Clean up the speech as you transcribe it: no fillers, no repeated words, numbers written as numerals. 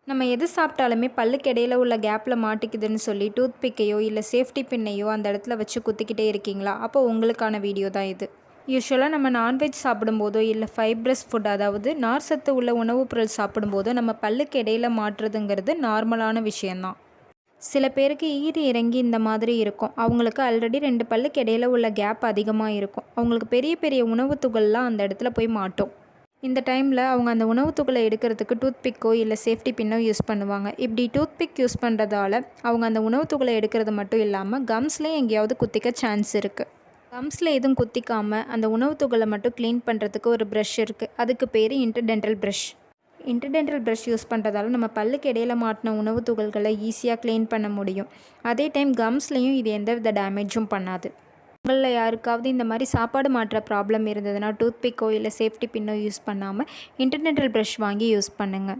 நம்ம எது சாப்பிட்டாலுமே பல்லுக்கு இடையில உள்ள கேப்பில் மாட்டிக்குதுன்னு சொல்லி டூத் பிக்கையோ இல்லை சேஃப்டி பின்னையோ அந்த இடத்துல வச்சு குத்திக்கிட்டே இருக்கீங்களா? அப்போ உங்களுக்கான வீடியோ தான் இது. யூஸ்வலாக நம்ம நான்வெஜ் சாப்பிடும்போதோ இல்லை ஃபைப்ரஸ் ஃபுட், அதாவது நார் சத்து உள்ள உணவுப் பொருள் சாப்பிடும்போதோ நம்ம பல்லுக்கு இடையில மாட்டுறதுங்கிறது நார்மலான விஷயந்தான். சில பேருக்கு ஈறு இறங்கி இந்த மாதிரி இருக்கும். அவங்களுக்கு ஆல்ரெடி 2 பல்லுக்கு இடையில உள்ள கேப் அதிகமாக இருக்கும். அவங்களுக்கு பெரிய பெரிய உணவு துகள்லாம் அந்த இடத்துல போய் மாட்டும். இந்த டைமில் அவங்க அந்த உணவு துகளை எடுக்கிறதுக்கு டூத் பிக்கோ இல்லை சேஃப்டி பின்னோ யூஸ் பண்ணுவாங்க. இப்படி டூத் பிக் யூஸ் பண்ணுறதால அவங்க அந்த உணவு துகளை எடுக்கிறது மட்டும் இல்லாமல் கம்ஸ்லேயும் எங்கேயாவது குத்திக்க சான்ஸ் இருக்குது. கம்ஸில் எதுவும் குத்திக்காமல் அந்த உணவு துகளை மட்டும் க்ளீன் பண்ணுறதுக்கு ஒரு ப்ரஷ் இருக்குது. அதுக்கு பேர் interdental brush. Interdental brush use பண்ணுறதால நம்ம பல்லுக்கு இடையில மாட்டின உணவு துகள்களை ஈஸியாக க்ளீன் பண்ண முடியும். அதே டைம் கம்ஸ்லேயும் இது எந்தவித டேமேஜும் பண்ணாது. உங்களில் யாருக்காவது இந்த மாதிரி சாப்பாடு மாட்டுற ப்ராப்ளம் இருந்ததுன்னா டூத் பிக்கோ இல்லை சேஃப்டி பின்னோ யூஸ் பண்ணாமல் இன்டர்டென்டல் ப்ரஷ் வாங்கி யூஸ் பண்ணுங்கள்.